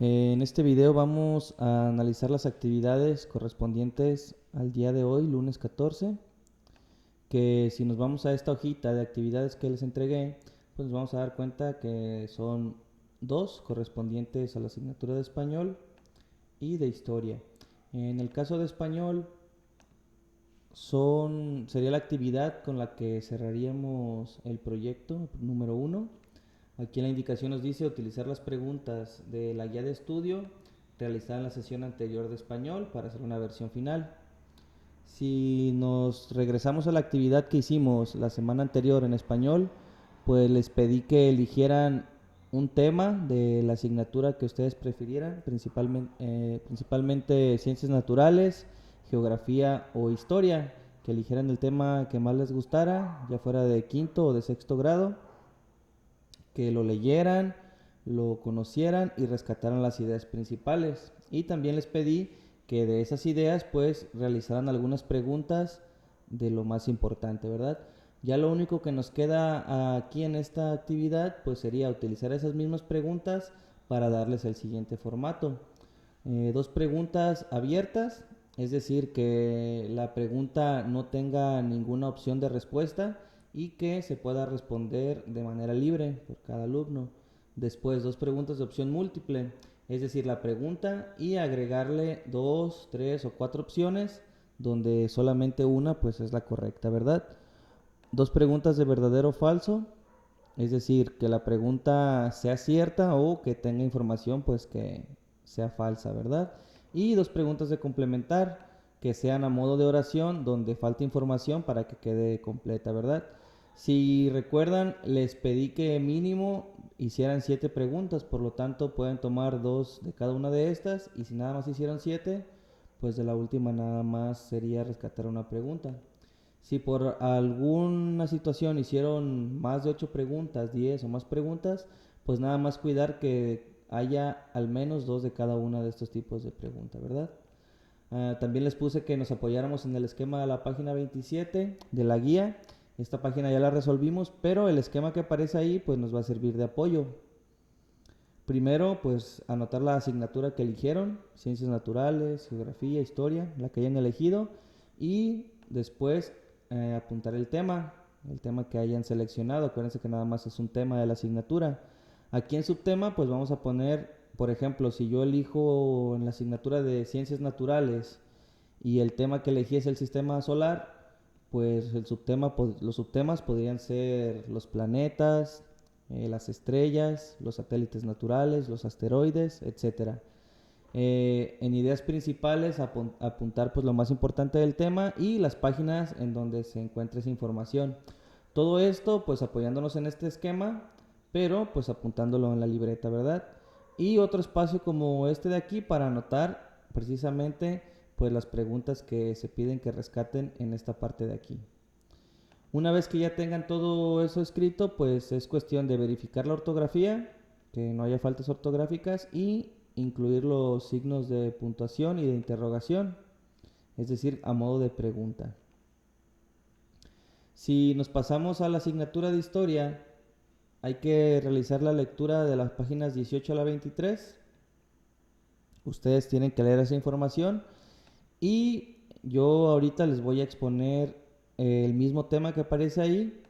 En este video vamos a analizar las actividades correspondientes al día de hoy, lunes 14, que si nos vamos a esta hojita de actividades que les entregué, pues nos vamos a dar cuenta que son dos correspondientes a la asignatura de español y de historia. En el caso de español, sería la actividad con la que cerraríamos el proyecto número uno. Aquí en la indicación nos dice utilizar las preguntas de la guía de estudio realizada en la sesión anterior de español para hacer una versión final. Si nos regresamos a la actividad que hicimos la semana anterior en español, pues les pedí que eligieran un tema de la asignatura que ustedes prefirieran, principalmente ciencias naturales, geografía o historia, que eligieran el tema que más les gustara, ya fuera de quinto o de sexto grado, que lo leyeran, lo conocieran y rescataran las ideas principales. Y también les pedí que de esas ideas pues realizaran algunas preguntas de lo más importante, ¿verdad? Ya lo único que nos queda aquí en esta actividad pues sería utilizar esas mismas preguntas para darles el siguiente formato. Dos preguntas abiertas, es decir, que la pregunta no tenga ninguna opción de respuesta y que se pueda responder de manera libre por cada alumno. Después, dos preguntas de opción múltiple, es decir, la pregunta y agregarle dos, tres o cuatro opciones donde solamente una pues es la correcta, ¿verdad? Dos preguntas de verdadero o falso, es decir, que la pregunta sea cierta o que tenga información pues que sea falsa, ¿verdad? Y dos preguntas de complementar, que sean a modo de oración donde falta información para que quede completa, ¿verdad? Si recuerdan, les pedí que mínimo hicieran 7 preguntas, por lo tanto pueden tomar dos de cada una de estas y si nada más hicieron 7, pues de la última nada más sería rescatar una pregunta. Si por alguna situación hicieron más de 8 preguntas, 10 o más preguntas, pues nada más cuidar que haya al menos dos de cada una de estos tipos de preguntas, ¿verdad? También les puse que nos apoyáramos en el esquema de la página 27 de la guía. Esta página ya la resolvimos, pero el esquema que aparece ahí pues nos va a servir de apoyo. Primero, pues anotar la asignatura que eligieron, ciencias naturales, geografía, historia, la que hayan elegido, y después apuntar el tema que hayan seleccionado. Acuérdense que nada más es un tema de la asignatura. Aquí en subtema, pues vamos a poner, por ejemplo, si yo elijo en la asignatura de ciencias naturales y el tema que elegí es el sistema solar, pues los subtemas podrían ser los planetas, las estrellas, los satélites naturales, los asteroides, etcétera. En ideas principales apuntar pues lo más importante del tema y las páginas en donde se encuentra esa información. Todo esto pues apoyándonos en este esquema, pero pues apuntándolo en la libreta, ¿verdad? Y otro espacio como este de aquí para anotar precisamente pues las preguntas que se piden que rescaten en esta parte de aquí. Una vez que ya tengan todo eso escrito, pues es cuestión de verificar la ortografía, que no haya faltas ortográficas y incluir los signos de puntuación y de interrogación, es decir, a modo de pregunta. Si nos pasamos a la asignatura de historia, hay que realizar la lectura de las páginas 18 a la 23. Ustedes tienen que leer esa información y yo ahorita les voy a exponer el mismo tema que aparece ahí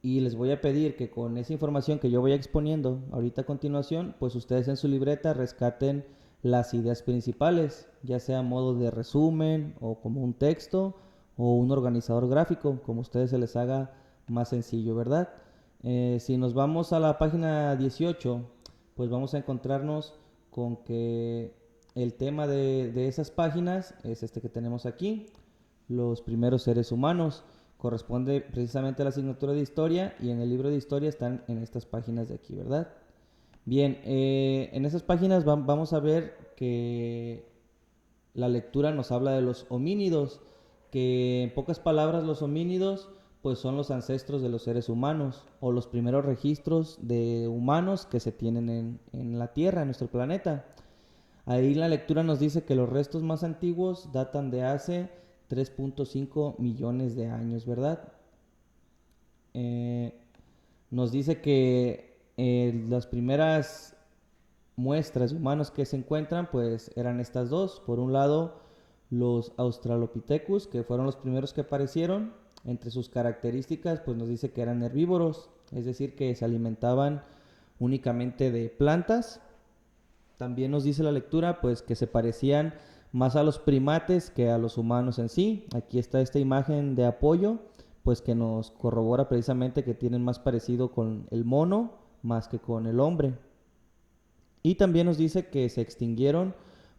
y les voy a pedir que con esa información que yo voy exponiendo ahorita a continuación, pues ustedes en su libreta rescaten las ideas principales, ya sea a modo de resumen o como un texto o un organizador gráfico, como a ustedes se les haga más sencillo, ¿verdad? Si nos vamos a la página 18, pues vamos a encontrarnos con que el tema de esas páginas es este que tenemos aquí, los primeros seres humanos. Corresponde precisamente a la asignatura de historia y en el libro de historia están en estas páginas de aquí, ¿verdad? Bien, en esas páginas vamos a ver que la lectura nos habla de los homínidos, que en pocas palabras los homínidos pues son los ancestros de los seres humanos o los primeros registros de humanos que se tienen en la Tierra, en nuestro planeta. Ahí la lectura nos dice que los restos más antiguos datan de hace 3.5 millones de años, ¿verdad? Eh, Nos dice que las primeras muestras de humanos que se encuentran, pues eran estas dos. Por un lado, los Australopithecus, que fueron los primeros que aparecieron. Entre sus características, pues nos dice que eran herbívoros, es decir, que se alimentaban únicamente de plantas. También nos dice la lectura, pues que se parecían más a los primates que a los humanos en sí. Aquí está esta imagen de apoyo, pues que nos corrobora precisamente que tienen más parecido con el mono más que con el hombre. Y también nos dice que se extinguieron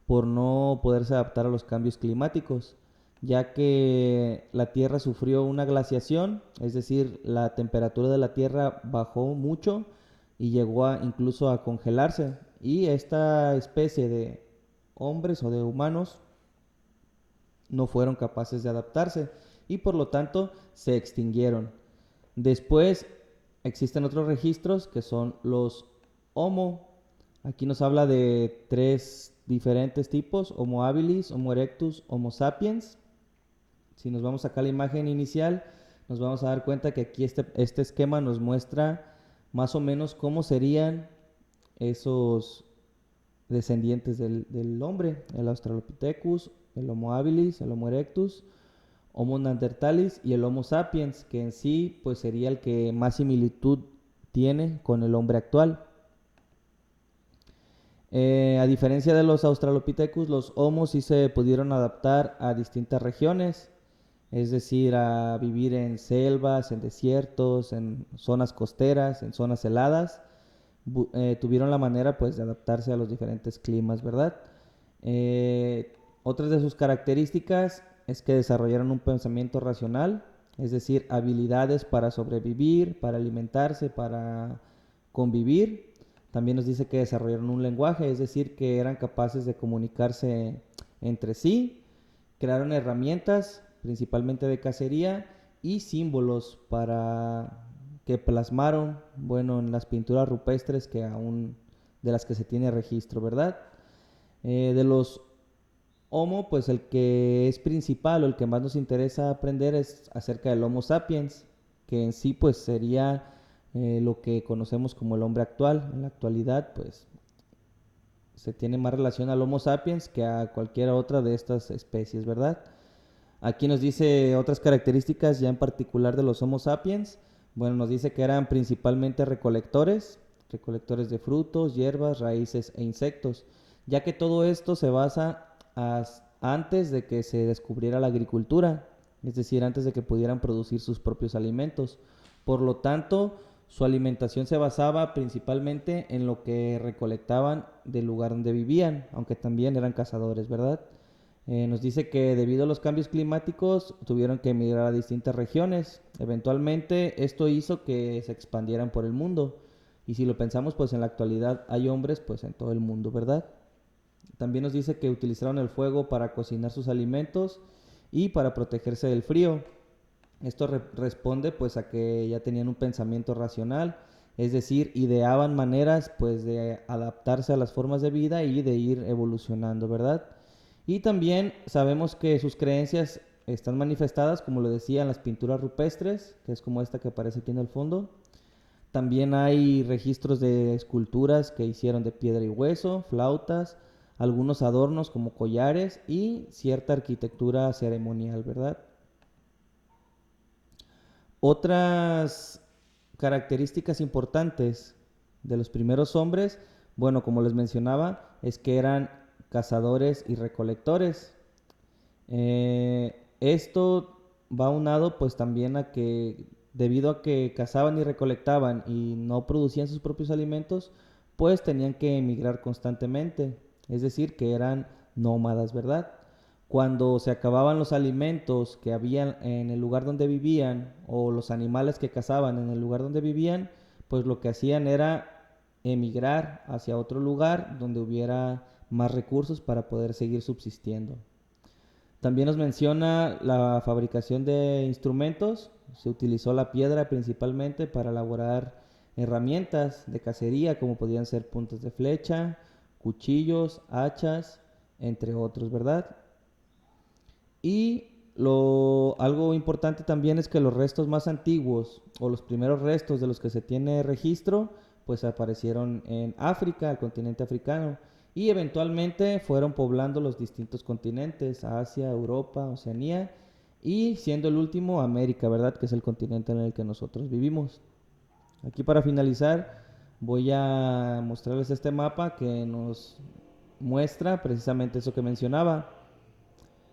por no poderse adaptar a los cambios climáticos, ya que la Tierra sufrió una glaciación, es decir, la temperatura de la Tierra bajó mucho y llegó incluso a congelarse. Y esta especie de hombres o de humanos no fueron capaces de adaptarse y por lo tanto se extinguieron. Después existen otros registros que son los Homo. Aquí nos habla de tres diferentes tipos: Homo habilis, Homo erectus, Homo sapiens. Si nos vamos acá a la imagen inicial, nos vamos a dar cuenta que aquí este esquema nos muestra más o menos cómo serían esos descendientes del hombre: el Australopithecus, el Homo habilis, el Homo erectus, Homo neanderthalis y el Homo sapiens, que en sí pues sería el que más similitud tiene con el hombre actual. A diferencia de los Australopithecus, los Homos sí se pudieron adaptar a distintas regiones, es decir, a vivir en selvas, en desiertos, en zonas costeras, en zonas heladas. Tuvieron la manera pues de adaptarse a los diferentes climas, ¿verdad? Otras de sus características es que desarrollaron un pensamiento racional, es decir, habilidades para sobrevivir, para alimentarse, para convivir. También nos dice que desarrollaron un lenguaje, es decir, que eran capaces de comunicarse entre sí. Crearon herramientas, principalmente de cacería, y símbolos para que plasmaron, bueno, en las pinturas rupestres que aún de las que se tiene registro, ¿verdad? De los Homo, pues el que es principal o el que más nos interesa aprender es acerca del Homo sapiens, que en sí pues sería lo que conocemos como el hombre actual. En la actualidad pues se tiene más relación al Homo sapiens que a cualquier otra de estas especies, ¿verdad? Aquí nos dice otras características ya en particular de los Homo sapiens. Bueno, nos dice que eran principalmente recolectores, recolectores de frutos, hierbas, raíces e insectos, ya que todo esto se basa antes de que se descubriera la agricultura, es decir, antes de que pudieran producir sus propios alimentos. Por lo tanto, su alimentación se basaba principalmente en lo que recolectaban del lugar donde vivían, aunque también eran cazadores, ¿verdad? Nos dice que debido a los cambios climáticos tuvieron que emigrar a distintas regiones. Eventualmente esto hizo que se expandieran por el mundo. Y si lo pensamos, pues en la actualidad hay hombres pues en todo el mundo, ¿verdad? También nos dice que utilizaron el fuego para cocinar sus alimentos y para protegerse del frío. Esto responde pues a que ya tenían un pensamiento racional, es decir, ideaban maneras pues de adaptarse a las formas de vida y de ir evolucionando, ¿verdad? Y también sabemos que sus creencias están manifestadas, como lo decía, en las pinturas rupestres, que es como esta que aparece aquí en el fondo. También hay registros de esculturas que hicieron de piedra y hueso, flautas, algunos adornos como collares y cierta arquitectura ceremonial, ¿verdad? Otras características importantes de los primeros hombres, bueno, como les mencionaba, es que eran cazadores y recolectores. Esto va aunado pues también a que debido a que cazaban y recolectaban y no producían sus propios alimentos, pues tenían que emigrar constantemente, es decir, que eran nómadas, ¿verdad? Cuando se acababan los alimentos que habían en el lugar donde vivían o los animales que cazaban en el lugar donde vivían, pues lo que hacían era emigrar hacia otro lugar donde hubiera más recursos para poder seguir subsistiendo. También nos menciona la fabricación de instrumentos. Se utilizó la piedra principalmente para elaborar herramientas de cacería, como podían ser puntas de flecha, cuchillos, hachas, entre otros, ¿verdad? Y algo importante también es que los restos más antiguos o los primeros restos de los que se tiene registro, pues aparecieron en África, el continente africano, y eventualmente fueron poblando los distintos continentes, Asia, Europa, Oceanía, y siendo el último América, ¿verdad? Que es el continente en el que nosotros vivimos. Aquí para finalizar voy a mostrarles este mapa que nos muestra precisamente eso que mencionaba.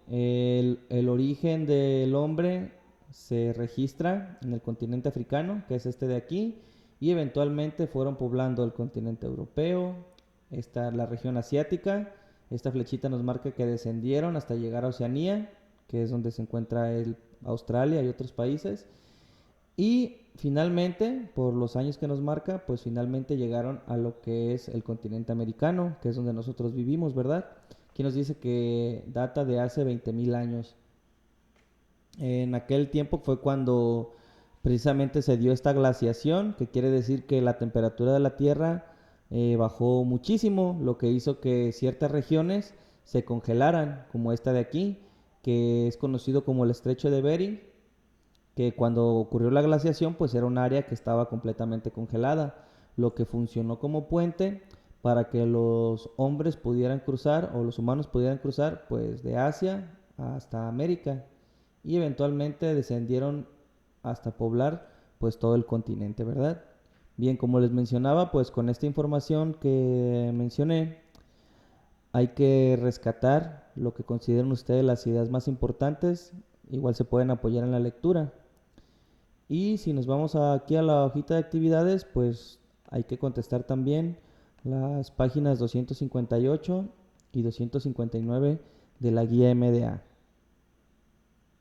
El origen del hombre se registra en el continente africano, que es este de aquí, y eventualmente fueron poblando el continente europeo, la región asiática. Esta flechita nos marca que descendieron hasta llegar a Oceanía, que es donde se encuentra Australia y otros países. Y finalmente, por los años que nos marca, pues finalmente llegaron a lo que es el continente americano, que es donde nosotros vivimos, ¿verdad? Aquí nos dice que data de hace 20.000 años. En aquel tiempo fue cuando precisamente se dio esta glaciación, que quiere decir que la temperatura de la Tierra bajó muchísimo, lo que hizo que ciertas regiones se congelaran, como esta de aquí, que es conocido como el Estrecho de Bering, que cuando ocurrió la glaciación pues era un área que estaba completamente congelada, lo que funcionó como puente para que los hombres pudieran cruzar o los humanos pudieran cruzar pues de Asia hasta América y eventualmente descendieron hasta poblar pues todo el continente, ¿verdad? Bien, como les mencionaba, pues con esta información que mencioné, hay que rescatar lo que consideren ustedes las ideas más importantes, igual se pueden apoyar en la lectura. Y si nos vamos aquí a la hojita de actividades, pues hay que contestar también las páginas 258 y 259 de la guía MDA.